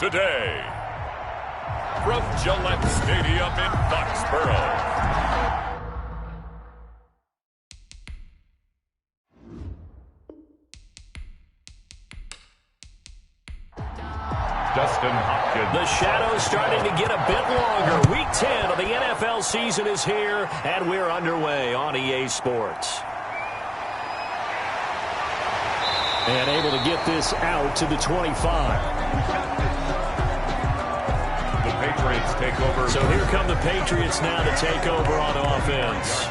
today. From Gillette Stadium in Foxborough. Dustin Hopkins. The shadow's starting to get a bit longer. Week 10 of the NFL season is here, and we're underway on EA Sports. And able to get this out to the 25. The Patriots take over. So here come the Patriots now to take over on offense.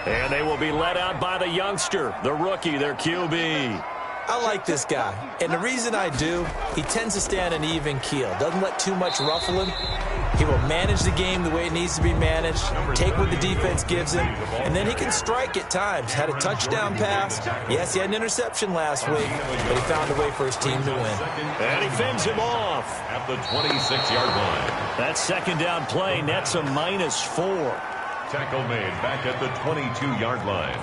And they will be led out by the youngster, the rookie, their QB. I like this guy, and the reason I do, he tends to stay on an even keel. Doesn't let too much ruffle him. He will manage the game the way it needs to be managed, take what the defense gives him, and then he can strike at times. Had a touchdown pass. Yes, he had an interception last week, but he found a way for his team to win. And he fends him off. At the 26-yard line. That second down play nets a -4. Tackle made back at the 22-yard line.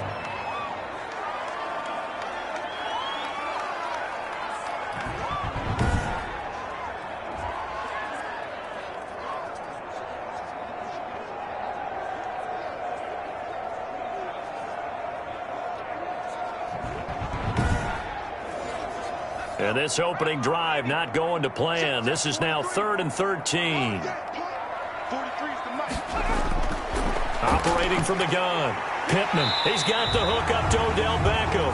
And this opening drive not going to plan. This is now 3rd and 13. Operating from the gun. Pittman. He's got the hook up to Odell Beckham.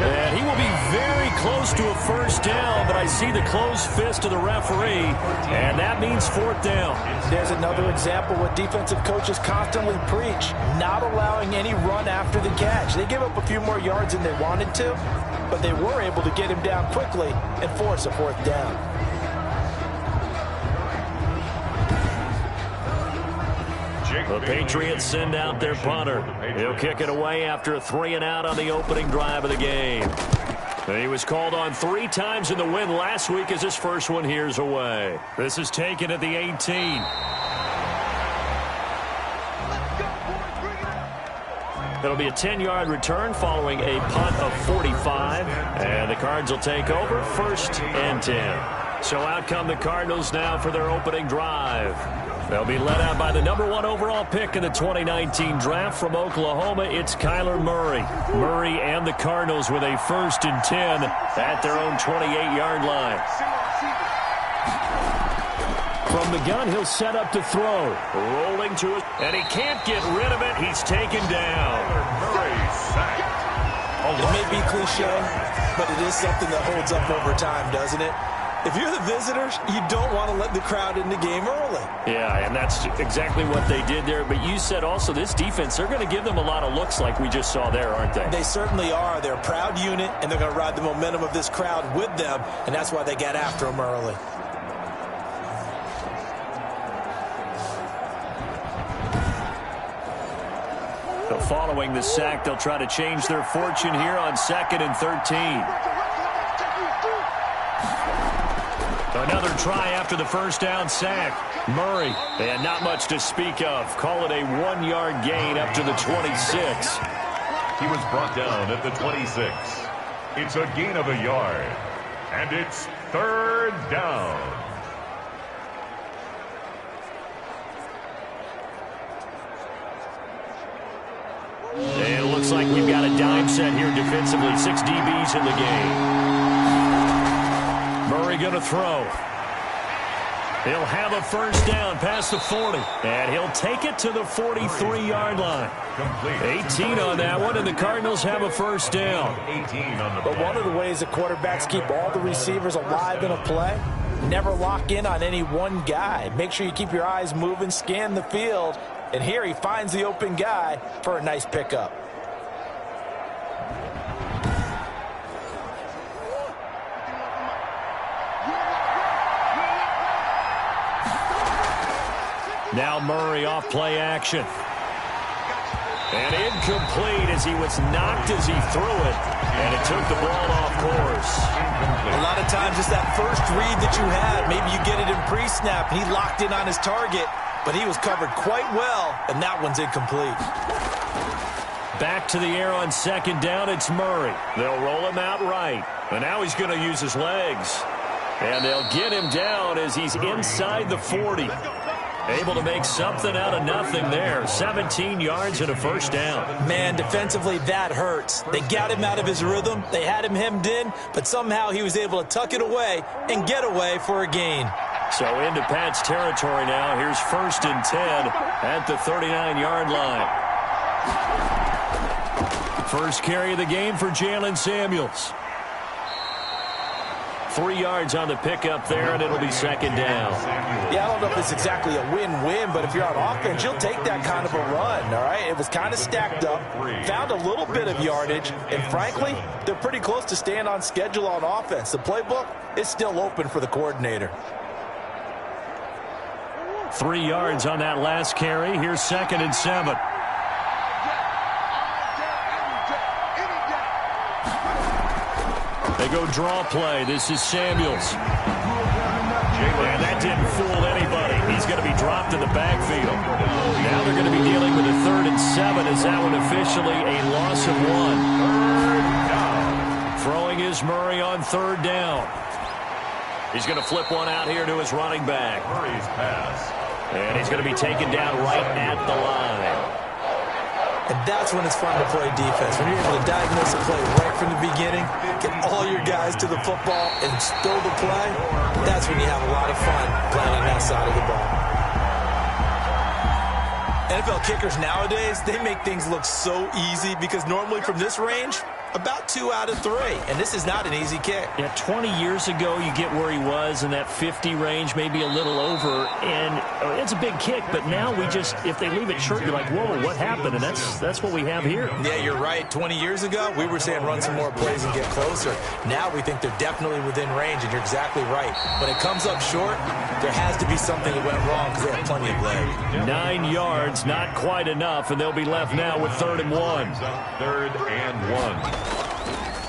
And he will be very close to a first down, but I see the closed fist of the referee, and that means 4th down. There's another example what defensive coaches constantly preach, not allowing any run after the catch. They give up a few more yards than they wanted to, but they were able to get him down quickly and force a 4th down. The Patriots send out their punter. He'll kick it away after a 3-and-out on the opening drive of the game. He was called on 3 times in the win last week as his first one here's away. This is taken at the 18. It'll be a 10-yard return following a punt of 45. And the Cards will take over 1st and 10. So out come the Cardinals now for their opening drive. They'll be led out by the #1 overall pick in the 2019 draft from Oklahoma. It's Kyler Murray. Murray and the Cardinals with a 1st and 10 at their own 28-yard line. From the gun, he'll set up to throw. Rolling to it, and he can't get rid of it. He's taken down. Murray sacked. It may be cliche, but it is something that holds up over time, doesn't it? If you're the visitors, you don't want to let the crowd in the game early. Yeah, and that's exactly what they did there. But you said also this defense, they're going to give them a lot of looks like we just saw there, aren't they? They certainly are. They're a proud unit, and they're going to ride the momentum of this crowd with them, and that's why they got after them early. So following the sack, they'll try to change their fortune here on 2nd and 13. Another try after the first down sack. Murray, and not much to speak of. Call it a 1-yard gain up to the 26. He was brought down at the 26. It's a gain of a yard. And it's 3rd down. And it looks like we've got a dime set here defensively. 6 DBs in the game. Murray going to throw. He'll have a first down past the 40. And he'll take it to the 43-yard line. 18 on that one, and the Cardinals have a first down. 18 on the But one of the ways that quarterbacks keep all the receivers alive in a play, never lock in on any one guy. Make sure you keep your eyes moving, scan the field. And here he finds the open guy for a nice pickup. Now Murray off play action. And incomplete as he was knocked as he threw it. And it took the ball off course. A lot of times it's that first read that you had. Maybe you get it in pre-snap, and he locked in on his target. But he was covered quite well, and that one's incomplete. Back to the air on 2nd down, it's Murray. They'll roll him out right. And now he's going to use his legs. And they'll get him down as he's inside the 40. Able to make something out of nothing there. 17 yards and a first down. Man, defensively, that hurts. They got him out of his rhythm. They had him hemmed in, but somehow he was able to tuck it away and get away for a gain. So into Pat's territory now. Here's 1st and 10 at the 39-yard line. First carry of the game for Jalen Samuels. 3 yards on the pickup there, and it'll be 2nd down. Yeah, I don't know if it's exactly a win-win, but if you're on offense, you'll take that kind of a run, all right? It was kind of stacked up, found a little bit of yardage, and frankly, they're pretty close to staying on schedule on offense. The playbook is still open for the coordinator. 3 yards on that last carry. Here's 2nd and 7. They go draw play. This is Samuels. And that didn't fool anybody. He's going to be dropped in the backfield. Now they're going to be dealing with a 3rd and 7. Is that one officially a loss of 1? Throwing is Murray on 3rd down. He's going to flip one out here to his running back. Murray's pass. And he's going to be taken down right at the line. And that's when it's fun to play defense. When you're able to diagnose a play right from the beginning, get all your guys to the football and stow the play, that's when you have a lot of fun playing on that side of the ball. NFL kickers nowadays, they make things look so easy because normally from this range, about 2 out of 3. And this is not an easy kick. Yeah, 20 years ago, you get where he was in that 50 range, maybe a little over. And it's a big kick, but now we just, if they leave it short, you're like, whoa, what happened? And that's what we have here. Yeah, you're right. 20 years ago, we were saying run some more plays and get closer. Now we think they're definitely within range, and you're exactly right. When it comes up short, there has to be something that went wrong because they have plenty of leg. 9 yards, not quite enough, and they'll be left now with 3rd and 1. 3rd and 1.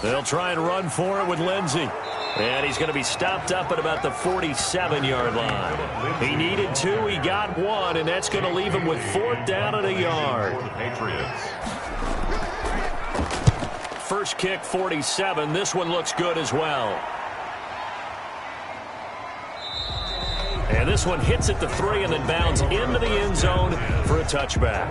They'll try and run for it with Lindsey. And he's going to be stopped up at about the 47-yard line. He needed 2, he got 1, and that's going to leave him with 4th down and a yard. Patriots. First kick, 47. This one looks good as well. And this one hits at the 3 and then bounds into the end zone for a touchback.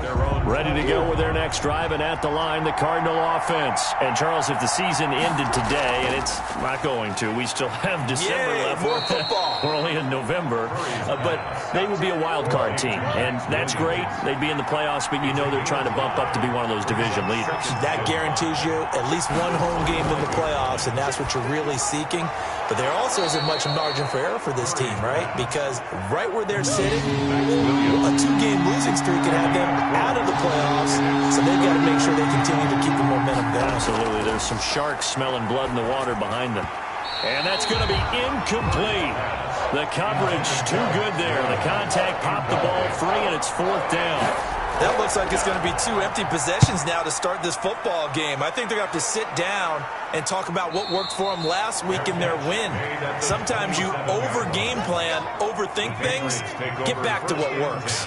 Ready to go with their next drive, and at the line, the Cardinal offense. And, Charles, if the season ended today, and it's not going to, we still have December left. More football. We're only in November. But they would be a wild card team, and that's great. They'd be in the playoffs, but you know they're trying to bump up to be one of those division leaders. That guarantees you at least one home game in the playoffs, and that's what you're really seeking. But there also isn't much margin for error for this team, right? Because right where they're sitting, a 2-game losing streak could have them out of the playoffs, so they've got to make sure they continue to keep the momentum going. Absolutely. There's some sharks smelling blood in the water behind them. And that's going to be incomplete. The coverage too good there. The contact popped the ball free, and it's 4th down. That looks like it's going to be 2 empty possessions now to start this football game. I think they're going to have to sit down and talk about what worked for them last week in their win. Sometimes you over-game plan, overthink things, get back to what works.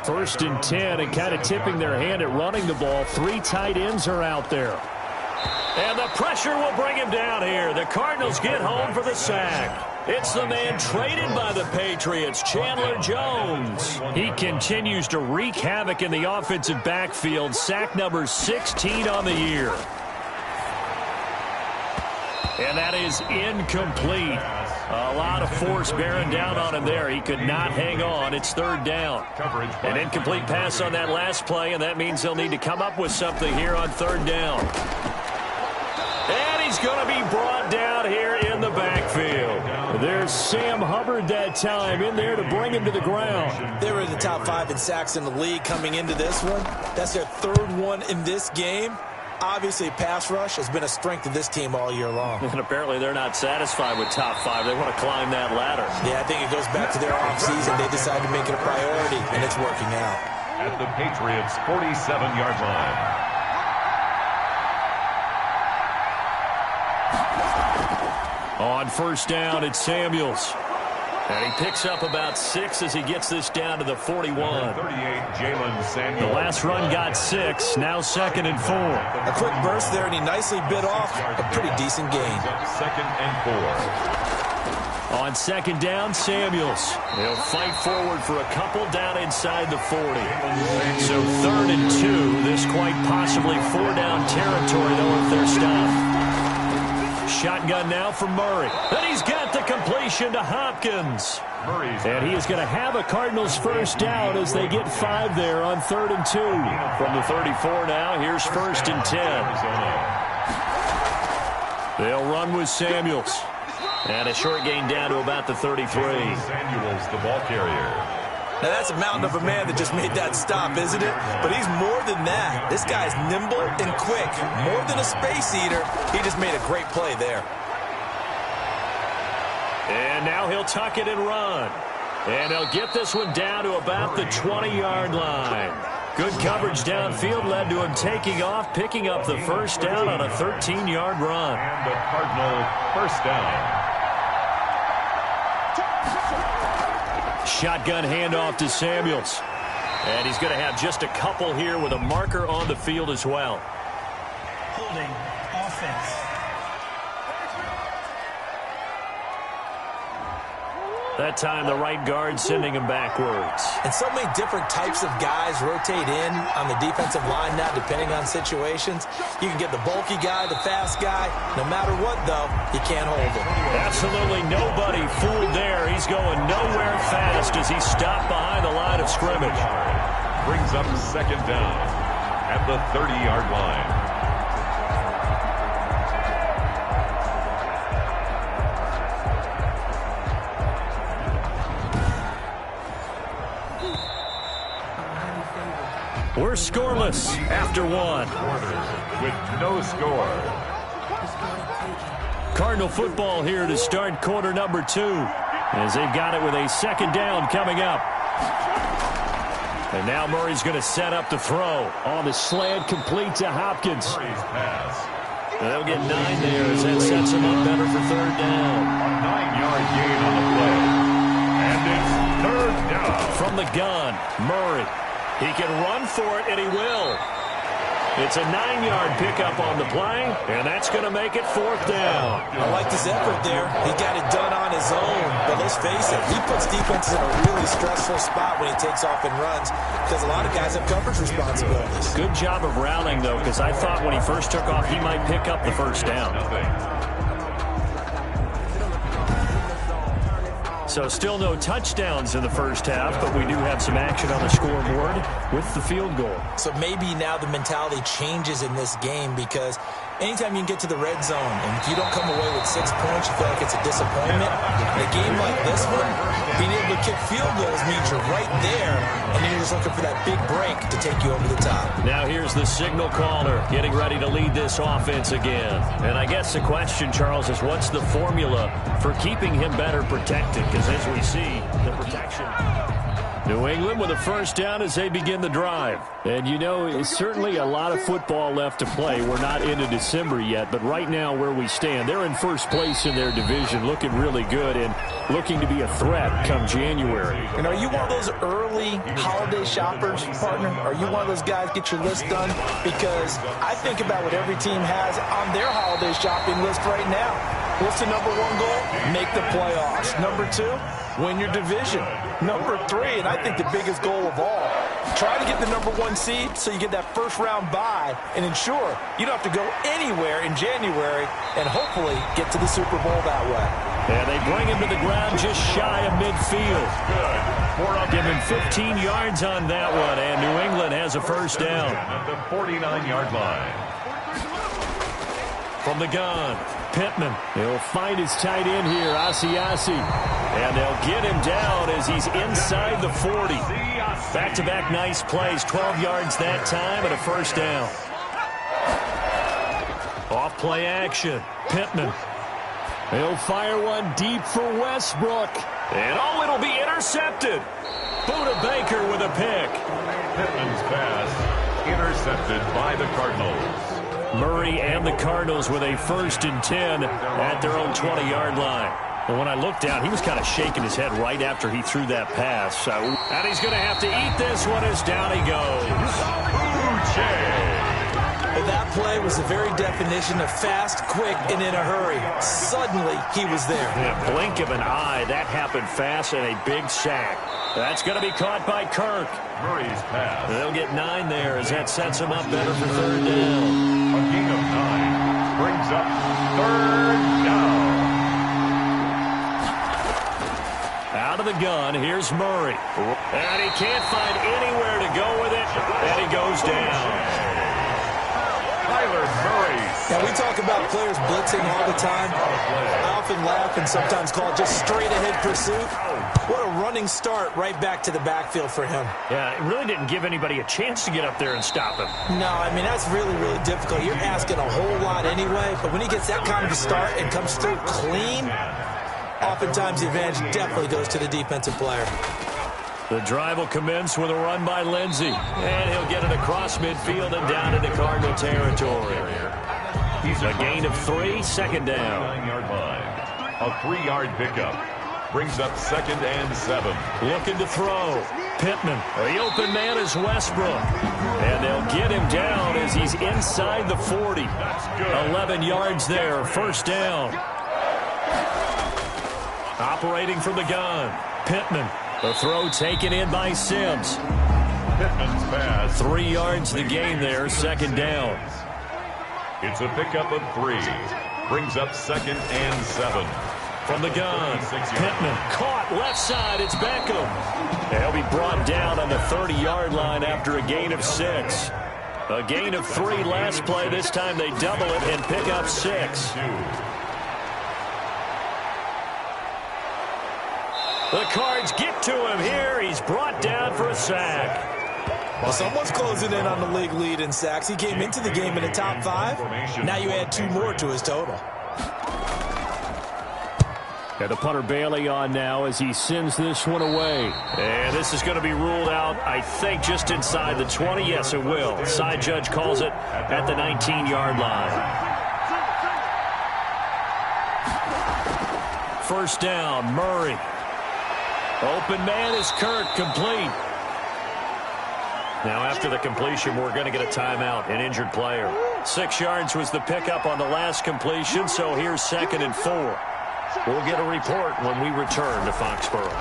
1st and 10, and kind of tipping their hand at running the ball. 3 tight ends are out there. And the pressure will bring him down here. The Cardinals get home for the sack. It's the man traded by the Patriots, Chandler Jones. He continues to wreak havoc in the offensive backfield. Sack number 16 on the year. And that is incomplete. A lot of force bearing down on him there. He could not hang on. It's 3rd down. An incomplete pass on that last play, and that means they'll need to come up with something here on 3rd down. And he's going to be brought down here in the backfield. There's Sam Hubbard that time in there to bring him to the ground. They were in the top 5 in sacks in the league coming into this one. That's their 3rd one in this game. Obviously, pass rush has been a strength of this team all year long. And apparently they're not satisfied with top 5. They want to climb that ladder. Yeah, I think it goes back to their offseason. They decided to make it a priority, and it's working out. At the Patriots' 47-yard line. On 1st down, it's Samuels. And he picks up about 6 as he gets this down to the 41. 38, Jalen Samuels. The last run got 6. Now 2nd and 4. A quick burst there, and he nicely bit off a pretty decent gain. 2nd and 4. On second down, Samuels. He'll fight forward for a couple down inside the 40. So 3rd and 2. This quite possibly 4-down territory, though, if they're stopped. Shotgun now for Murray. And he's got the completion to Hopkins. And he is going to have a Cardinals first down as they get 5 there on 3rd and 2. From the 34 now, here's 1st and 10. They'll run with Samuels. And a short gain down to about the 33. Samuels, the ball carrier. Now, that's a mountain of a man that just made that stop, isn't it? But he's more than that. This guy's nimble and quick. More than a space eater. He just made a great play there. And now he'll tuck it and run. And they'll get this one down to about the 20-yard line. Good coverage downfield led to him taking off, picking up the first down on a 13-yard run. And the Cardinal first down. Shotgun handoff to Samuels. And he's going to have just a couple here with a marker on the field as well. Holding offense. That time the right guard sending him backwards. And so many different types of guys rotate in on the defensive line now, depending on situations. You can get the bulky guy, the fast guy. No matter what, though, you can't hold him. Absolutely nobody fooled there. He's going nowhere fast as he's stopped behind the line of scrimmage. Brings up 2nd down at the 30-yard line. We're scoreless after 1. With no score. Cardinal football here to start quarter number 2. As they've got it with a 2nd down coming up. And now Murray's going to set up the throw. On the slant, complete to Hopkins. Murray's pass. They'll get 9 there as that sets him up better for 3rd down. A 9-yard gain on the play. And it's 3rd down. From the gun, Murray. He can run for it, and he will. It's a 9-yard pickup on the play, and that's going to make it 4th down. I like his effort there. He got it done on his own. But let's face it, he puts defenses in a really stressful spot when he takes off and runs because a lot of guys have coverage responsibilities. Good job of rallying, though, because I thought when he first took off, he might pick up the first down. So still no touchdowns in the first half, but we do have some action on the scoreboard with the field goal. So maybe now the mentality changes in this game because anytime you can get to the red zone and if you don't come away with 6 points, you feel like it's a disappointment. In a game like this one, being able to kick field goals means you're right there, and then you're just looking for that big break to take you over the top. Now here's the signal caller getting ready to lead this offense again. And I guess the question, Charles, is what's the formula for keeping him better protected? Because as we see, the protection. New England with a first down as they begin the drive. And, you know, it's certainly a lot of football left to play. We're not into December yet, but right now where we stand, they're in first place in their division, looking really good and looking to be a threat come January. And are you one of those early holiday shoppers, partner? Are you one of those guys get your list done? Because I think about what every team has on their holiday shopping list right now. What's the number 1 goal? Make the playoffs. Number 2, win your division. Number 3, and I think the biggest goal of all, try to get the number 1 seed so you get that first-round bye and ensure you don't have to go anywhere in January and hopefully get to the Super Bowl that way. And they bring him to the ground just shy of midfield. Good. Give him 15 yards on that one, and New England has a first down. At the 49-yard line. From the gun, Pittman. He'll find his tight end here, Asiasi. And they'll get him down as he's inside the 40. Back-to-back nice plays, 12 yards that time and a first down. Off play action, Pittman. He'll fire one deep for Westbrook. And oh, it'll be intercepted. Buda Baker with a pick. Pittman's pass intercepted by the Cardinals. Murray and the Cardinals with a 1st and 10 at their own 20-yard line. And when I looked down, he was kind of shaking his head right after he threw that pass. And he's going to have to eat this one as down he goes. A Well, that play was the very definition of fast, quick, and in a hurry. Suddenly, he was there. In a blink of an eye, that happened fast and a big sack. That's going to be caught by Kirk. Murray's pass. They'll get 9 there as that sets him up better for third down. A gain of 9 brings up third down. Out of the gun, here's Murray. And he can't find anywhere to go with it, and he goes down. Now, we talk about players blitzing all the time. I often laugh and sometimes call it just straight-ahead pursuit. What a running start right back to the backfield for him. Yeah, it really didn't give anybody a chance to get up there and stop him. No, I mean, that's really, really difficult. You're asking a whole lot anyway, but when he gets that kind of a start and comes through clean, oftentimes the advantage definitely goes to the defensive player. The drive will commence with a run by Lindsey, and he'll get it across midfield and down into Cardinal territory. He's a gain of 3, second down. 9-yard line. A 3-yard pickup brings up 2nd and 7. Looking to throw. Pittman. The open man is Westbrook. And they'll get him down as he's inside the 40. 11 yards there, first down. Operating from the gun. Pittman. The throw taken in by Sims. Pittman's pass. 3 yards the gain there, second down. It's a pickup of 3. Brings up 2nd and 7. From the gun, Pittman caught left side. It's Beckham. They'll be brought down on the 30-yard line after a gain of 6. A gain of 3 last play. This time they double it and pick up 6. The Cards get to him here. He's brought down for a sack. Well, someone's closing in on the league lead in sacks. He came into the game in the top 5. Now you add 2 more to his total. And the punter Bailey on now as he sends this one away. And this is going to be ruled out, I think, just inside the 20. Yes, it will. Side judge calls it at the 19-yard line. First down, Murray. Open man is Kirk, complete. Now after the completion, we're going to get a timeout, an injured player. 6 yards was the pickup on the last completion, so here's 2nd and 4. We'll get a report when we return to Foxborough.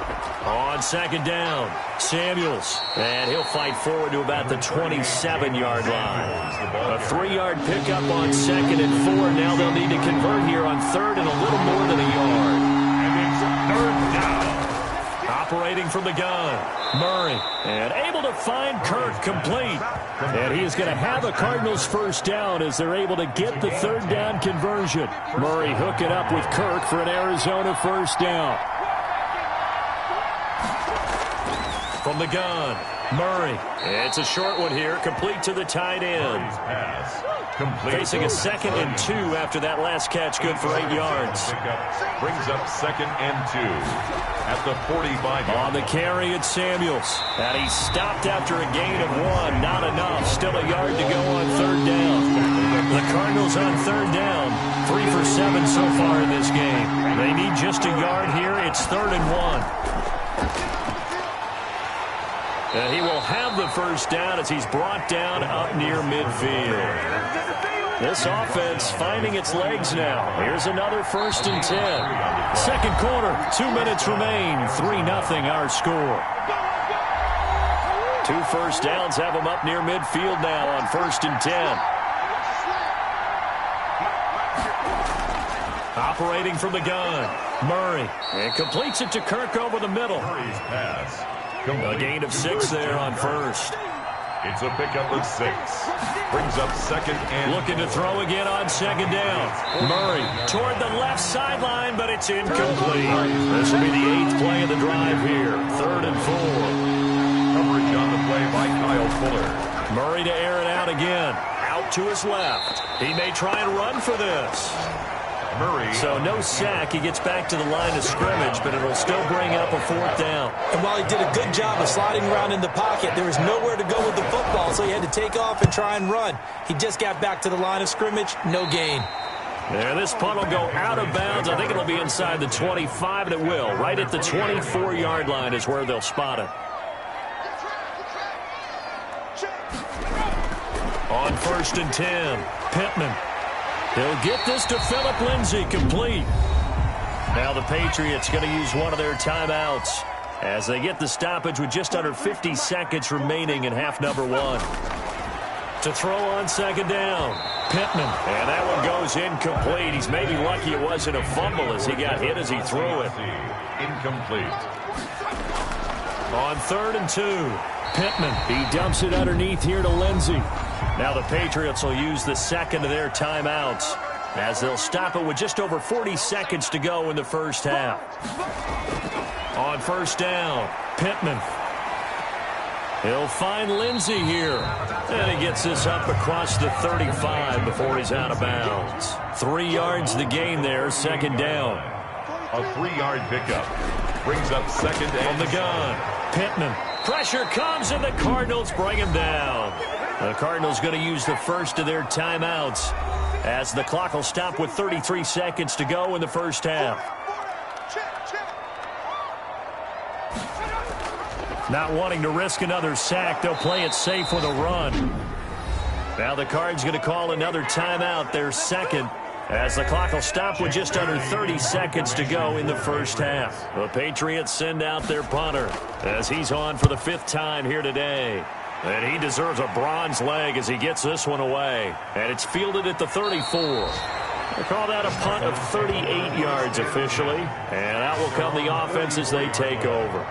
On 2nd down, Samuels. And he'll fight forward to about the 27-yard line. A 3-yard pickup on 2nd and 4. Now they'll need to convert here on 3rd and a little more than a yard. And it's 3rd down. Operating from the gun, Murray, and able to find Kirk, complete. And he is going to have a Cardinals first down as they're able to get the 3rd down conversion. Murray hook it up with Kirk for an Arizona first down. From the gun, Murray. It's a short one here, complete to the tight end. Facing a 2nd and 2 after that last catch, good for 8 yards. Brings up 2nd and 2 at the 45. On the carry, it's Samuels. And he's stopped after a gain of 1. Not enough. Still a yard to go on 3rd down. The Cardinals on 3rd down. 3 for 7 so far in this game. They need just a yard here. It's 3rd and 1. And he will have the first down as he's brought down up near midfield. This offense finding its legs now. Here's another 1st and 10. Second quarter, 2 minutes remain. 3-0 our score. 2 first downs have them up near midfield now on 1st and 10. Operating from the gun, Murray. And completes it to Kirk over the middle. Murray's pass. A gain of 6 there on 1st. It's a pickup of 6. Brings up 2nd and... Looking to throw again on 2nd down. Murray toward the left sideline, but it's incomplete. This will be the 8th play of the drive here. 3rd and 4. Coverage on the play by Kyle Fuller. Murray to air it out again. Out to his left. He may try and run for this. Murray. So no sack. He gets back to the line of scrimmage, but it'll still bring up a 4th down. And while he did a good job of sliding around in the pocket, there was nowhere to go with the football, so he had to take off and try and run. He just got back to the line of scrimmage, no gain. There, this punt will go out of bounds. I think it'll be inside the 25, and it will. Right at the 24-yard line is where they'll spot it. On 1st and 10, Pittman. He'll get this to Phillip Lindsay, complete. Now the Patriots going to use one of their timeouts as they get the stoppage with just under 50 seconds remaining in half number 1. To throw on 2nd down, Pittman. And that one goes incomplete. He's maybe lucky it wasn't a fumble as he got hit as he threw it. Incomplete. On 3rd and 2, Pittman. He dumps it underneath here to Lindsay. Now the Patriots will use the second of their timeouts as they'll stop it with just over 40 seconds to go in the first half. On 1st down, Pittman. He'll find Lindsay here. And he gets this up across the 35 before he's out of bounds. 3 yards the gain there, 2nd down. A 3-yard pickup brings up 2nd and from the gun. Pittman. Pressure comes and the Cardinals bring him down. The Cardinals going to use the first of their timeouts as the clock will stop with 33 seconds to go in the first half. Not wanting to risk another sack, they'll play it safe with a run. Now the Cards going to call another timeout, their second, as the clock will stop with just under 30 seconds to go in the first half. The Patriots send out their punter as he's on for the 5th time here today. And he deserves a bronze leg as he gets this one away. And it's fielded at the 34. They call that a punt of 38 yards officially. And out will come the offense as they take over.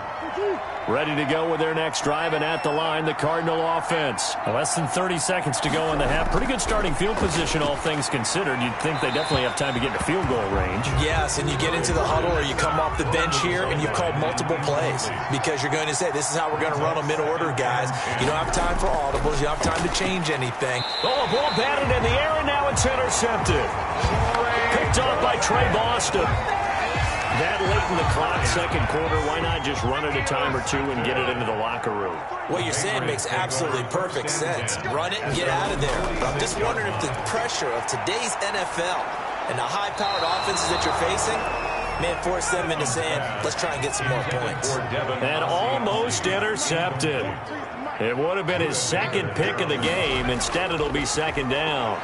Ready to go with their next drive, and at the line, the Cardinal offense. Less than 30 seconds to go in the half. Pretty good starting field position, all things considered. You'd think they definitely have time to get to field goal range. Yes, and you get into the huddle or you come off the bench here, and you've called multiple plays because you're going to say, this is how we're going to run them in order, guys. You don't have time for audibles. You don't have time to change anything. Oh, a ball batted in the air, and now it's intercepted. Picked off by Trey Boston. That late in the clock, 2nd quarter, why not just run it a time or two and get it into the locker room? What you're saying makes absolutely perfect sense. Run it and get out of there. But I'm just wondering if the pressure of today's NFL and the high-powered offenses that you're facing may force them into saying, let's try and get some more points. And almost intercepted. It would have been his 2nd pick of the game. Instead, it'll be 2nd down.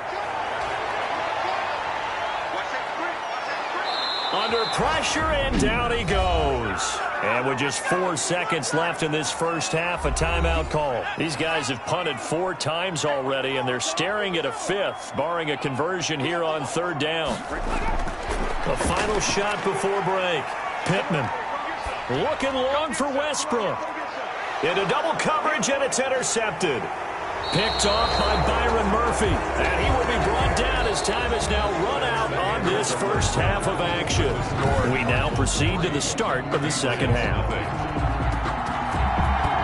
Under pressure, and down he goes. And with just 4 seconds left in this first half, a timeout call. These guys have punted 4 times already, and they're staring at a 5th, barring a conversion here on 3rd down. The final shot before break. Pittman looking long for Westbrook. Into double coverage, and it's intercepted. Picked off by Byron Murphy. And he will be brought down as time has now run out on this first half of action. We now proceed to the start of the second half.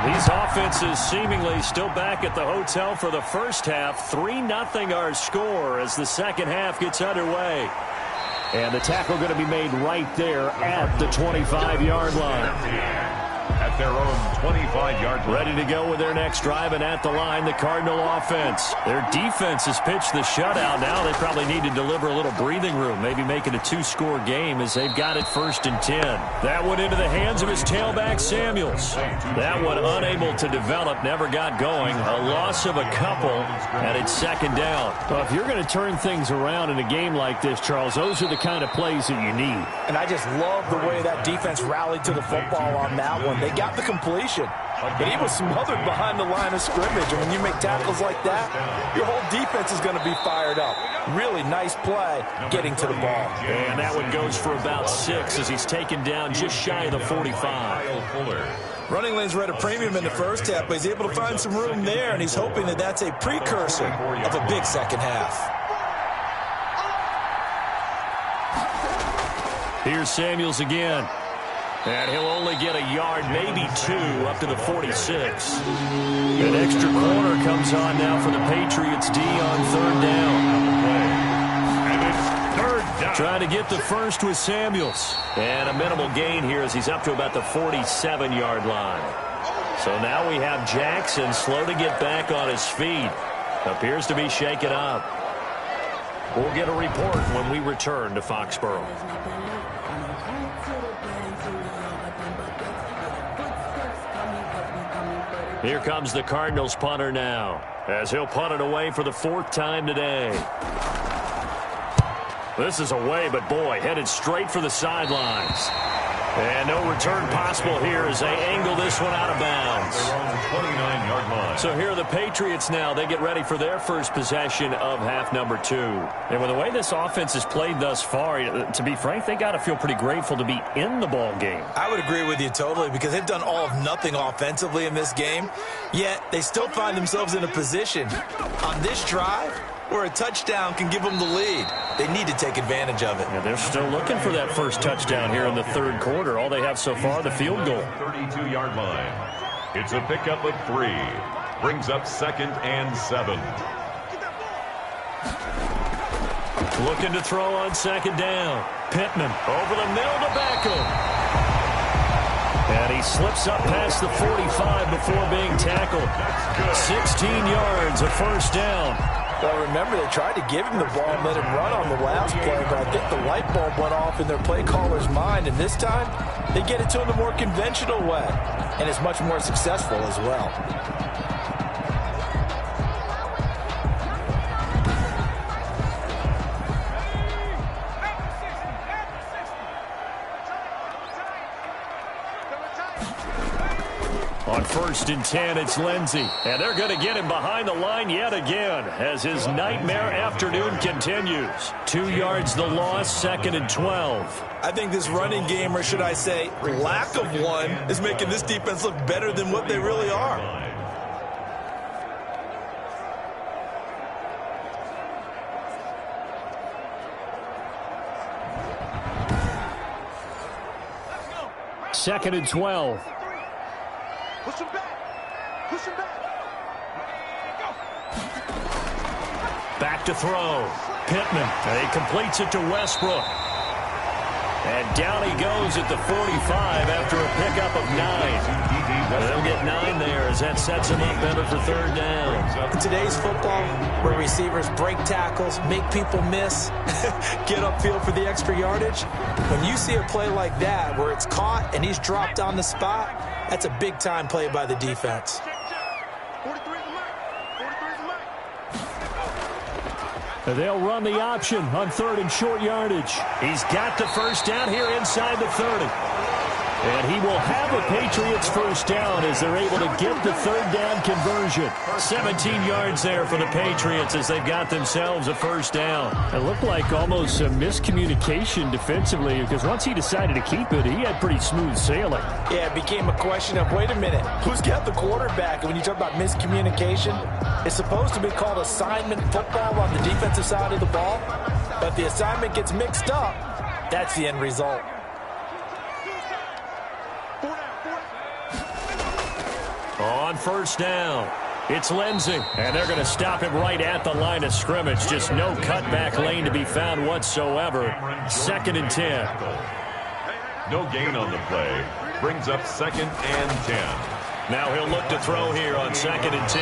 These offenses seemingly still back at the hotel for the first half. 3-0 our score as the second half gets underway. And the tackle going to be made right there at the 25-yard line. At their own 25-yard line. Ready to go with their next drive, and at the line, the Cardinal offense. Their defense has pitched the shutout. Now they probably need to deliver a little breathing room, maybe make it a 2-score game as they've got it 1st and 10. That one into the hands of his tailback, Samuels. That one unable to develop, never got going. A loss of a couple, and it's 2nd down. Well, if you're going to turn things around in a game like this, Charles, those are the kind of plays that you need. And I just love the way that defense rallied to the football on that one. They got the completion, but he was smothered behind the line of scrimmage. And when you make tackles like that, your whole defense is going to be fired up. Really nice play getting to the ball. And that one goes for about 6 as he's taken down just shy of the 45. Running lanes were at a premium in the first half, but he's able to find some room there, and he's hoping that that's a precursor of a big second half. Here's Samuels again. And he'll only get a yard, maybe 2, up to the 46. An extra corner comes on now for the Patriots D on 3rd down. And it's 3rd down. Trying to get the first with Samuels. And a minimal gain here as he's up to about the 47-yard line. So now we have Jackson slow to get back on his feet. Appears to be shaken up. We'll get a report when we return to Foxborough. Here comes the Cardinals punter now. as he'll punt it away for the 4th time today. This is away, but boy, headed straight for the sidelines. And no return possible here as they angle this one out of bounds. They're on the 29-yard line. So here are the Patriots now. They get ready for their first possession of half number 2. And with the way this offense has played thus far, to be frank, they got to feel pretty grateful to be in the ball game. I would agree with you totally because they've done all of nothing offensively in this game, yet they still find themselves in a position on this drive where a touchdown can give them the lead. They need to take advantage of it. Yeah, they're still looking for that first touchdown here in the 3rd quarter. All they have so far, the field goal. 32-yard line. It's a pickup of 3. Brings up 2nd and 7. Looking to throw on 2nd down. Pittman over the middle to Beckham. And he slips up past the 45 before being tackled. 16 yards, a first down. Well, remember, they tried to give him the ball and let him run on the last play, but I think the light bulb went off in their play caller's mind, and this time they get it to him the more conventional way, and it's much more successful as well. On 1st and 10, it's Lindsey. And they're going to get him behind the line yet again as his nightmare afternoon continues. 2 yards the loss, 2nd and 12. I think this running game, or should I say lack of one, is making this defense look better than what they really are. Second and 12. Push him back. Push him back. Back to throw. Pittman. And he completes it to Westbrook. And down he goes at the 45 after a pickup of 9. They'll get 9 there as that sets him up better for 3rd down. In today's football, where receivers break tackles, make people miss, get upfield for the extra yardage, when you see a play like that where it's caught and he's dropped on the spot, that's a big-time play by the defense. 43 is the mark. 43 is the mark. They'll run the option on 3rd and short yardage. He's got the first down here inside the 30. And he will have a Patriots first down as they're able to get the 3rd down conversion. 17 yards there for the Patriots as they've got themselves a first down. It looked like almost a miscommunication defensively because once he decided to keep it, he had pretty smooth sailing. Yeah, it became a question of, wait a minute, who's got the quarterback? And when you talk about miscommunication, it's supposed to be called assignment football on the defensive side of the ball. But the assignment gets mixed up. That's the end result. On first down, it's Lindsey. And they're going to stop him right at the line of scrimmage. Just no cutback lane to be found whatsoever. 2nd and 10. No gain on the play. Brings up 2nd and 10. Now he'll look to throw here on 2nd and 10.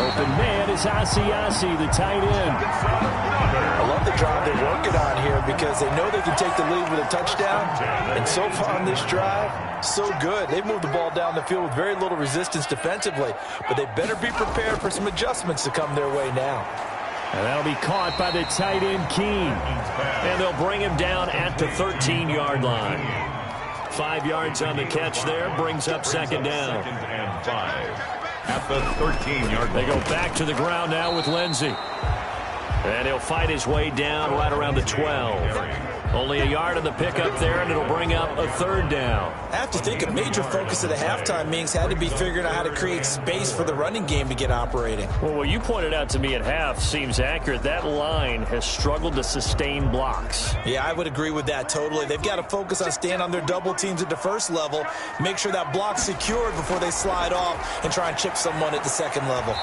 Open man is Asiasi, the tight end. I love the drive they're working on here because they know they can take the lead with a touchdown. And so far on this drive, so good. They've moved the ball down the field with very little resistance defensively. But they better be prepared for some adjustments to come their way now. And that'll be caught by the tight end, Keene. And they'll bring him down at the 13-yard line. 5 yards on the catch there, brings up 2nd down. 2nd and 5 at the 13-yard line. They go back to the ground now with Lindsey. And he'll fight his way down right around the 12. Only a yard on the pickup there, and it'll bring up a 3rd down. I have to think a major focus of the halftime meetings had to be figuring out how to create space for the running game to get operating. Well, what you pointed out to me at half seems accurate. That line has struggled to sustain blocks. Yeah, I would agree with that totally. They've got to focus on staying on their double teams at the first level, make sure that block's secured before they slide off and try and chip someone at the second level.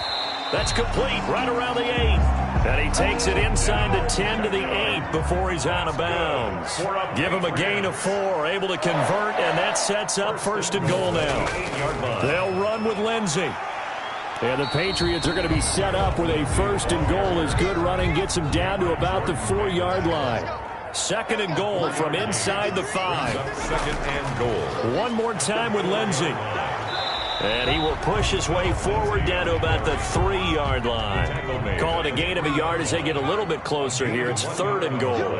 That's complete right around the 8. And he takes it inside the 10 to the 8 before he's out of bounds. Give him a gain of 4, able to convert, and that sets up 1st and goal now. They'll run with Lindsey. And the Patriots are going to be set up with a 1st and goal as good running gets him down to about the 4-yard line. 2nd and goal from inside the 5. 2nd and goal. One more time with Lindsey. And he will push his way forward down to about the 3-yard line. Call it a gain of a yard as they get a little bit closer here. It's 3rd and goal.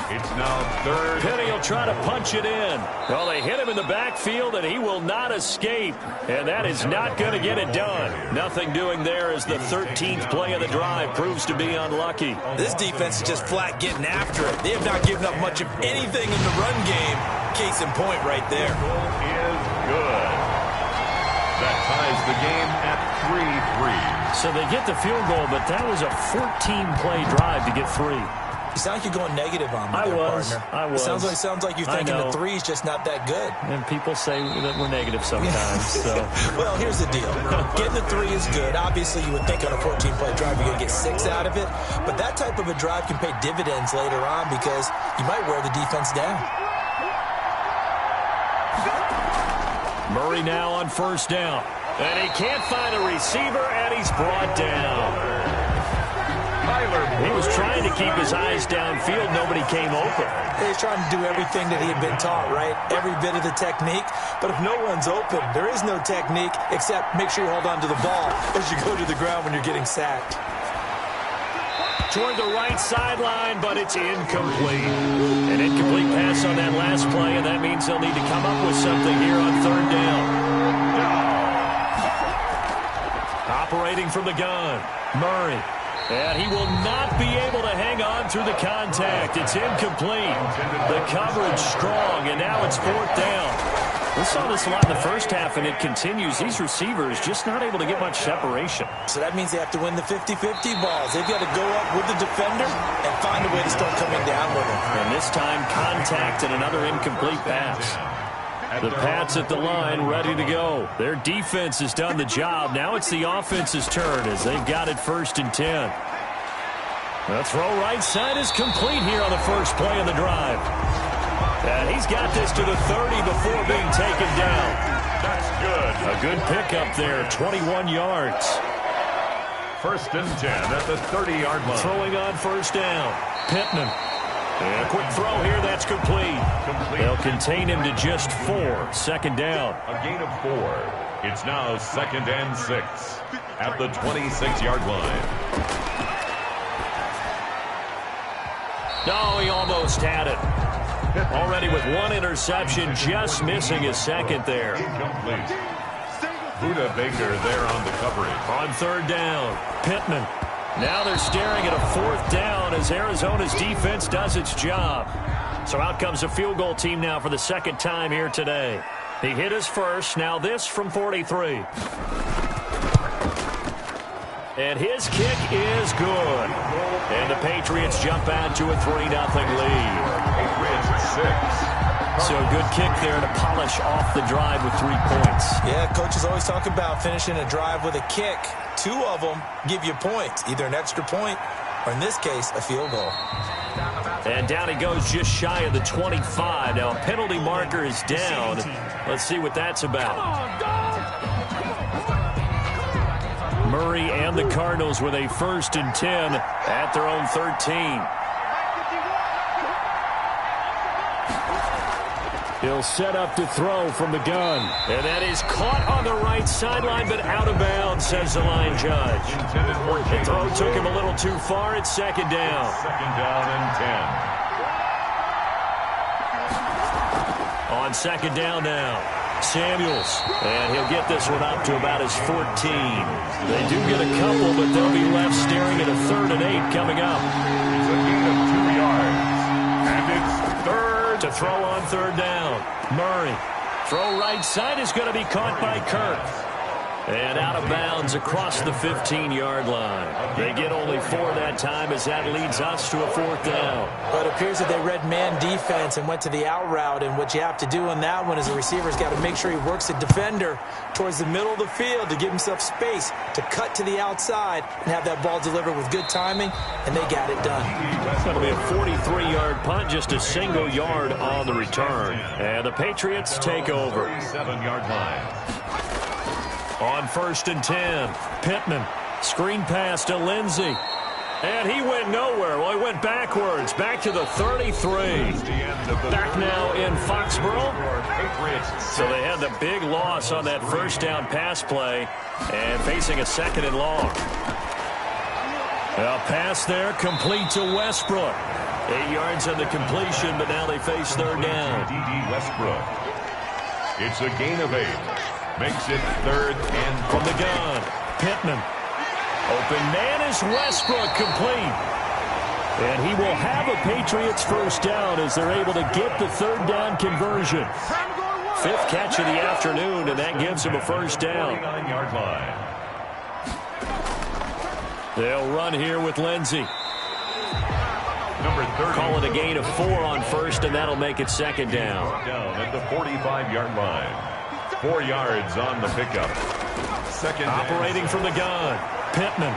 It's now 3rd. Penny will try to punch it in. Well, they hit him in the backfield, and he will not escape. And that is not going to get it done. Nothing doing there as the 13th play of the drive proves to be unlucky. This defense is just flat getting after it. They have not given up much of anything in the run game. Case in point right there. Goal is good. That ties the game at 3-3. So they get the field goal, but that was a 14-play drive to get 3. You sound like you're going negative on me there, partner. I was. It sounds like you're thinking the 3 is just not that good. And people say that we're negative sometimes. So. Well, here's the deal. Getting the 3 is good. Obviously, you would think on a 14-play drive you're going to get 6 out of it. But that type of a drive can pay dividends later on because you might wear the defense down. Murray now on 1st down. And he can't find a receiver, and he's brought down. He was trying to keep his eyes downfield. Nobody came open. He's trying to do everything that he had been taught, right? Every bit of the technique. But if no one's open, there is no technique except make sure you hold on to the ball as you go to the ground when you're getting sacked. Toward the right sideline, but it's incomplete. An incomplete pass on that last play, and that means they'll need to come up with something here on 3rd down. Operating from the gun, Murray. And he will not be able to hang on through the contact. It's incomplete. The coverage strong, and now it's 4th down. We saw this a lot in the first half, and it continues. These receivers just not able to get much separation. So that means they have to win the 50-50 balls. They've got to go up with the defender and find a way to start coming down with him. And this time, contact and another incomplete pass. The Pats at the line ready to go. Their defense has done the job. Now it's the offense's turn as they've got it 1st and 10. The throw right side is complete here on the first play of the drive. And he's got this to the 30 before being taken down. That's good. A good pickup there, 21 yards. 1st and 10 at the 30-yard line. Throwing on 1st down. Pittman. And a quick throw here, that's complete. They'll contain him to just 4. 2nd down. A gain of 4. It's now 2nd and 6 at the 26-yard line. No, he almost had it. Already with 1 interception, just missing his 2nd there. Incomplete. Buda Baker there on the coverage. On 3rd down, Pittman. Now they're staring at a 4th down as Arizona's defense does its job. So out comes the field goal team now for the 2nd time here today. He hit his first, now this from 43. And his kick is good. And the Patriots jump out to a 3-0 lead. Patriots 6. So a good kick there to polish off the drive with 3 points. Yeah, coaches always talk about finishing a drive with a kick. 2 of them give you points, either an extra point or, in this case, a field goal. And down he goes just shy of the 25. Now a penalty marker is down. Let's see what that's about. Murray and the Cardinals with a 1st and 10 at their own 13. He'll set up to throw from the gun. And that is caught on the right sideline, but out of bounds, says the line judge. The throw took him a little too far. It's 2nd down. 2nd down and 10. On 2nd down now, Samuels. And he'll get this one up to about his 14. They do get a couple, but they'll be left staring at a 3rd and 8 coming up. It's a gain of 2 yards. And it's 3rd. To throw on 3rd down. Murray. Throw right side is going to be caught by Kirk. And out of bounds across the 15-yard line. They get only 4 that time as that leads us to a 4th down. But it appears that they read man defense and went to the out route. And what you have to do on that one is the receiver's got to make sure he works the defender towards the middle of the field to give himself space to cut to the outside and have that ball delivered with good timing. And they got it done. That'll be a 43-yard punt, just a single yard on the return. And the Patriots take over. 7-yard line. On 1st and 10, Pittman. Screen pass to Lindsey. And he went nowhere. Well, he went backwards, back to the 33. Back now in Foxborough. So they had the big loss on that first down pass play and facing a 2nd and long. A pass there, complete to Westbrook. 8 yards on the completion, but now they face 3rd down. D.D. Westbrook. It's a gain of 8. Makes it 3rd and from the gun. Pittman. Open man is Westbrook, complete. And he will have a Patriots first down as they're able to get the 3rd down conversion. 5th catch of the afternoon, and that gives him a first down. 49-yard line. They'll run here with Lindsey. Number 30. Call it a gain of 4 on first, and that'll make it 2nd down. Down at the 45-yard line. 4 yards on the pickup. 2nd operating from the gun. Pittman.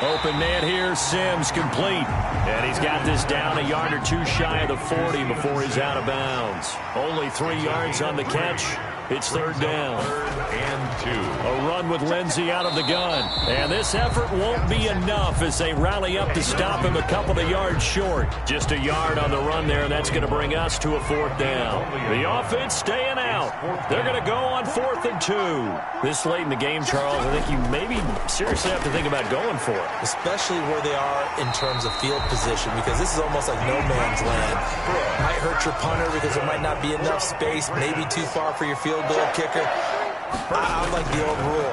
Open man here. Sims complete. And he's got this down a yard or 2 shy of the 40 before he's out of bounds. Only 3 yards on the catch. It's 3rd down. 3rd and 2. A run with Lindsey out of the gun. And this effort won't be enough as they rally up to stop him a couple of yards short. Just a yard on the run there, and that's going to bring us to a 4th down. The offense staying out. They're going to go on 4th and 2. This late in the game, Charles, I think you maybe seriously have to think about going for it. Especially where they are in terms of field position, because this is almost like no man's land. Might hurt your punter because there might not be enough space, maybe too far for your field goal kicker. I like the old rule.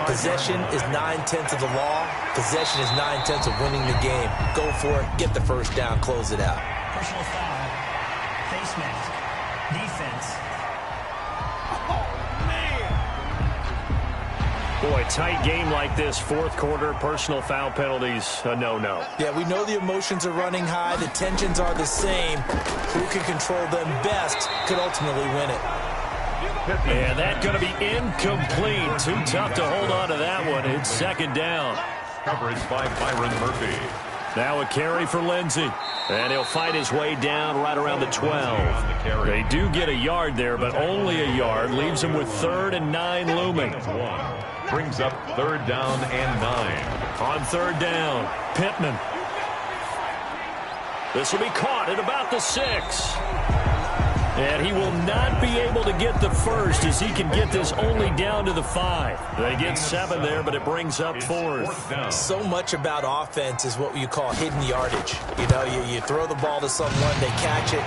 Possession is 9/10 of the law. Possession is 9/10 of winning the game. Go for it. Get the first down. Close it out. Personal foul. Face mask. Defense. Boy, tight game like this, 4th quarter, personal foul penalties, a no-no. Yeah, we know the emotions are running high. The tensions are the same. Who can control them best could ultimately win it. And that's going to be incomplete. Too tough to hold on to that one. It's 2nd down. Coverage by Byron Murphy. Now a carry for Lindsey. And he'll fight his way down right around the 12. They do get a yard there, but only a yard. Leaves him with 3rd and 9 looming. Brings up 3rd down and 9. On 3rd down, Pittman. This will be caught at about the 6. And he will not be able to get the first as he can get this only down to the 5. They get 7 there, but it brings up 4th. So much about offense is what you call hidden yardage. You know, you throw the ball to someone, they catch it,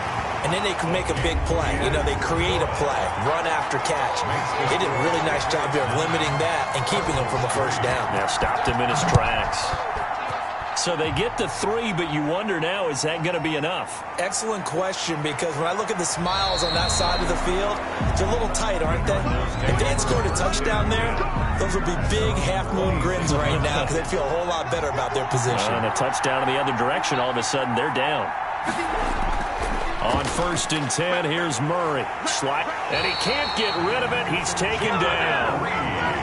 and then they can make a big play. You know, they create a play, run after catch. They did a really nice job there of limiting that and keeping him from a first down. Now stopped him in his tracks. So they get to 3, but you wonder now, is that going to be enough? Excellent question, because when I look at the smiles on that side of the field, they're a little tight, aren't they? If they had scored a touchdown there, those would be big half-moon grins right now because they'd feel a whole lot better about their position. And a touchdown in the other direction, all of a sudden they're down. On 1st and 10, here's Murray. Slide, and he can't get rid of it. He's taken down.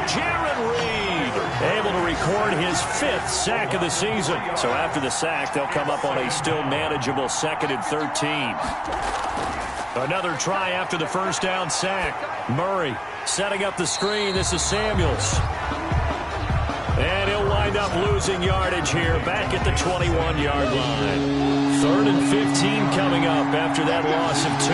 Jared Reed able to record his 5th sack of the season. So after the sack, they'll come up on a still manageable 2nd and 13. Another try after the first down sack. Murray setting up the screen. This is Samuels. And he'll wind up losing yardage here back at the 21-yard line. 3rd and 15 coming up after that loss of 2.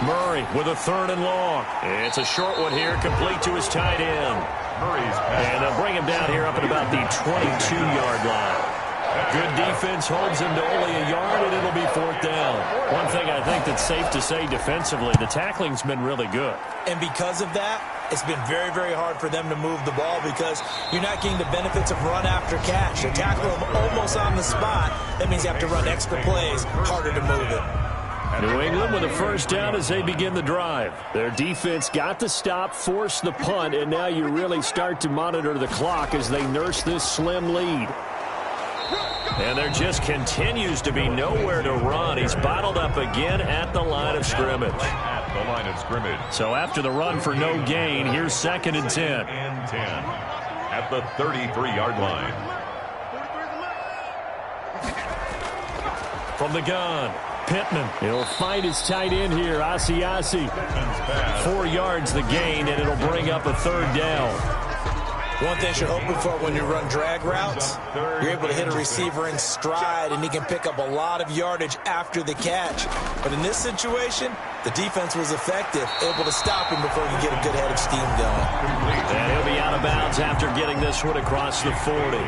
Murray with a 3rd and long. It's a short one here, complete to his tight end. And they'll bring him down here up at about the 22-yard line. Good defense holds him to only a yard, and it'll be 4th down. One thing I think that's safe to say defensively, the tackling's been really good. And because of that, it's been very, very hard for them to move the ball because you're not getting the benefits of run after catch. They tackle them almost on the spot. That means you have to run extra plays, harder to move it. New England with a first down as they begin the drive. Their defense got to stop, force the punt, and now you really start to monitor the clock as they nurse this slim lead. And there just continues to be nowhere to run. He's bottled up again at the line of scrimmage. At the line of scrimmage. So after the run for no gain, here's 2nd and 10. And 10 at the 33-yard line. From the gun, Pittman. He'll find his tight end here, Asiasi. 4 yards the gain, and it'll bring up a 3rd down. One thing you're hoping for when you run drag routes, you're able to hit a receiver in stride, and he can pick up a lot of yardage after the catch. But in this situation, the defense was effective, able to stop him before he could get a good head of steam going. And he'll be out of bounds after getting this one across the 40. You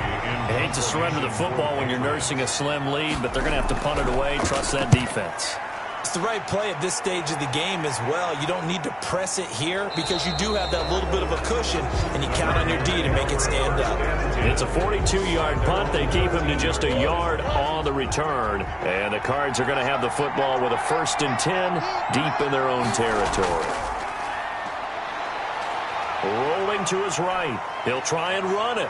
hate to surrender the football when you're nursing a slim lead, but they're going to have to punt it away. Trust that defense. It's the right play at this stage of the game as well. You don't need to press it here because you do have that little bit of a cushion, and you count on your D to make it stand up. It's a 42-yard punt. They keep him to just a yard on the return. And the Cards are going to have the football with a 1st and 10 deep in their own territory. Rolling to his right. He'll try and run it.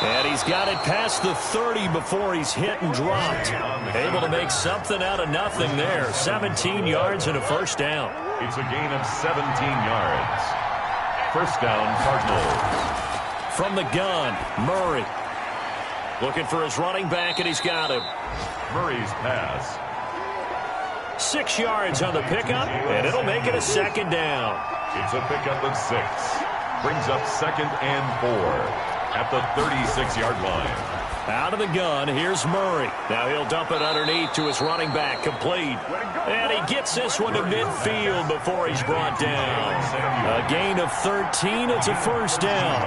And he's got it past the 30 before he's hit and dropped. Able to make something out of nothing there. 17 yards and a 1st down. It's a gain of 17 yards. 1st down, Cardinals. From the gun, Murray. Looking for his running back, and he's got him. Murray's pass. 6 yards on the pickup, and it'll make it a 2nd down. It's a pickup of 6. Brings up 2nd and 4. At the 36-yard line. Out of the gun, here's Murray. Now he'll dump it underneath to his running back, complete. And he gets this one to midfield before he's brought down. A gain of 13, it's a 1st down.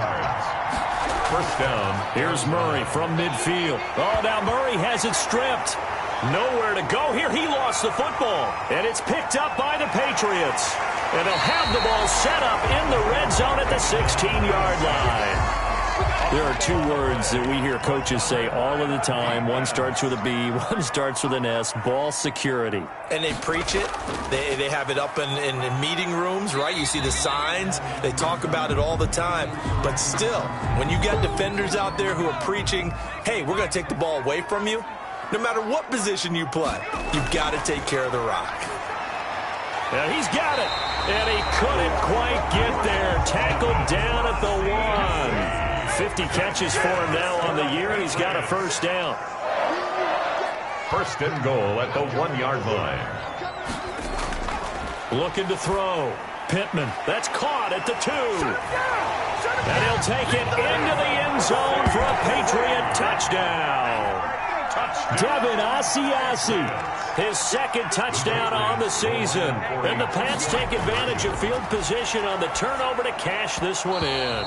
1st down. Here's Murray from midfield. Oh, now Murray has it stripped. Nowhere to go here. He lost the football. And it's picked up by the Patriots. And they'll have the ball set up in the red zone at the 16-yard line. There are 2 words that we hear coaches say all of the time. One starts with a B, one starts with an S, ball security. And they preach it. They have it up in meeting rooms, right? You see the signs. They talk about it all the time. But still, when you got defenders out there who are preaching, hey, we're going to take the ball away from you, no matter what position you play, you've got to take care of the rock. And he's got it. And he couldn't quite get there. Tackled down at the 1. 50 catches for him now on the year, and he's got a 1st down. 1st and goal at the 1-yard line. Looking to throw. Pittman, that's caught at the 2. And he'll take it into the end zone for a Patriot touchdown. Devin Asiasi, his 2nd touchdown on the season. And the Pats take advantage of field position on the turnover to cash this one in.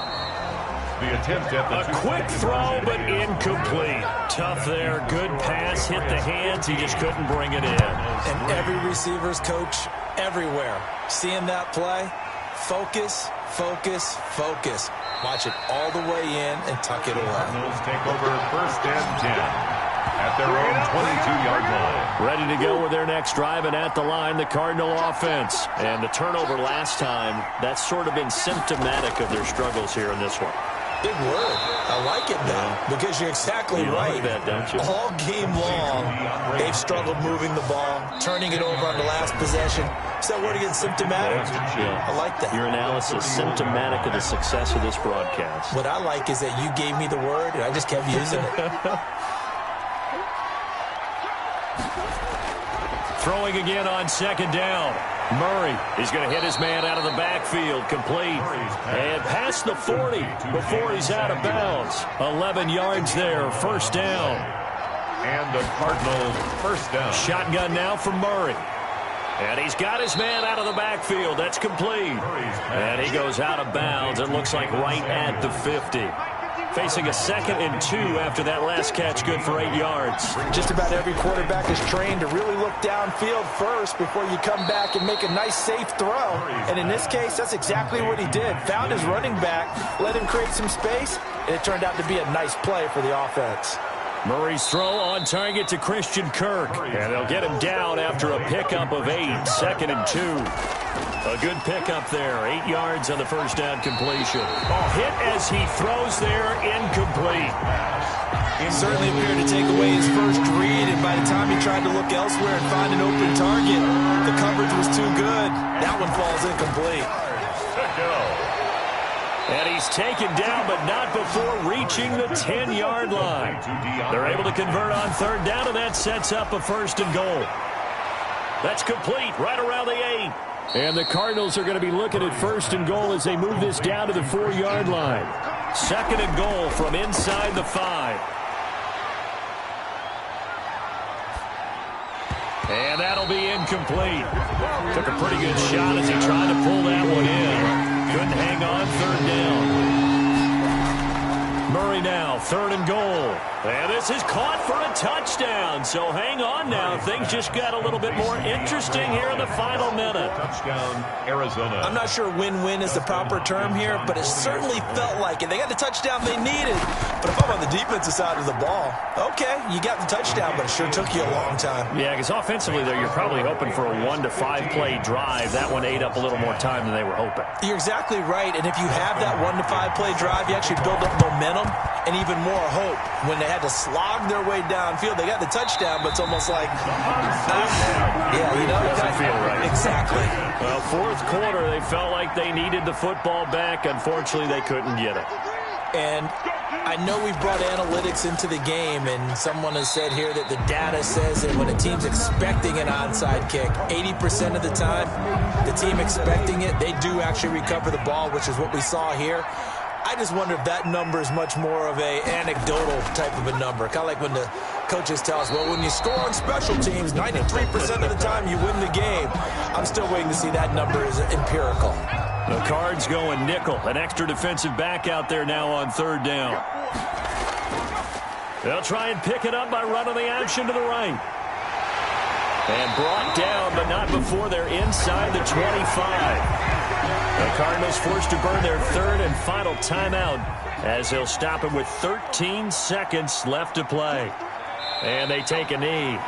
The attempt at the quick throw, but incomplete. Tough there. Good pass. Hit the hands. He just couldn't bring it in. And every receiver's coach everywhere, seeing that play, focus, focus, focus. Watch it all the way in and tuck it away. Cardinals take over 1st and 10 at their own 22-yard line. Ready to go with their next drive, and at the line, the Cardinal offense. And the turnover last time, that's sort of been symptomatic of their struggles here in this one. Big word. I like it, though, because you're exactly right. That, don't you? All game long, they've struggled moving the ball, turning it over on the last possession. Is that word again, symptomatic? Yeah. I like that. Your analysis, symptomatic of the success of this broadcast. What I like is that you gave me the word, and I just kept using it. Throwing again on 2nd down. Murray, he's going to hit his man out of the backfield, complete. And past the 40 before he's out of bounds. 11 yards there, 1st down. And the Cardinals 1st down. Shotgun now from Murray. And he's got his man out of the backfield. That's complete. And he goes out of bounds. It looks like right at the 50. Facing a 2nd and 2 after that last catch, good for 8 yards. Just about every quarterback is trained to really look downfield first before you come back and make a nice, safe throw. And in this case, that's exactly what he did. Found his running back, let him create some space, and it turned out to be a nice play for the offense. Murray's throw on target to Christian Kirk. And they'll get him down after a pickup of 8, 2nd and 2. A good pickup there. 8 yards on the 1st down completion. Hit as he throws there, incomplete. He certainly appeared to take away his first read, and by the time he tried to look elsewhere and find an open target, the coverage was too good. That one falls incomplete. And he's taken down, but not before reaching the 10-yard line. They're able to convert on 3rd down, and that sets up a 1st and goal. That's complete right around the 8. And the Cardinals are going to be looking at 1st and goal as they move this down to the 4-yard line. Second and goal from inside the 5. And that'll be incomplete. Took a pretty good shot as he tried to pull that one in. Couldn't hang on, third down. Murray now, third and goal. And this is caught for a touchdown. So hang on now. Things just got a little bit more interesting here in the final minute. Touchdown, Arizona. I'm not sure win-win is the proper term here, but it certainly felt like it. They got the touchdown they needed. But if I'm on the defensive side of the ball, okay, you got the touchdown, but it sure took you a long time. Yeah, because offensively there, you're probably hoping for a 1 to 5 play drive. That one ate up a little more time than they were hoping. You're exactly right, and if you have that 1 to 5 play drive, you actually build up momentum and even more hope. When they had to slog their way downfield, they got the touchdown, but it's almost like, yeah, you know, doesn't feel right. Exactly. Well, fourth quarter, they felt like they needed the football back. Unfortunately, they couldn't get it. And I know we've brought analytics into the game, and someone has said here that the data says that when a team's expecting an onside kick, 80% of the time, the team expecting it, they do actually recover the ball, which is what we saw here. I just wonder if that number is much more of a anecdotal type of a number. Kind of like when the coaches tell us, well, when you score on special teams, 93% of the time you win the game. I'm still waiting to see that number is empirical. The Cards going nickel. An extra defensive back out there now on third down. They'll try and pick it up by running the action to the right. And brought down, but not before they're inside the 25. The Cardinals forced to burn their third and final timeout as they'll stop it with 13 seconds left to play. And they take a knee.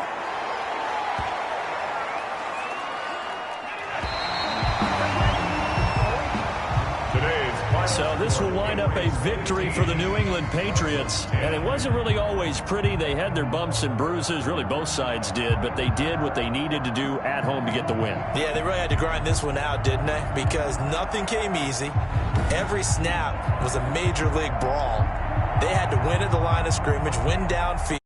So this will wind up a victory for the New England Patriots. And it wasn't really always pretty. They had their bumps and bruises. Really, both sides did. But they did what they needed to do at home to get the win. Yeah, they really had to grind this one out, didn't they? Because nothing came easy. Every snap was a major league brawl. They had to win at the line of scrimmage, win downfield.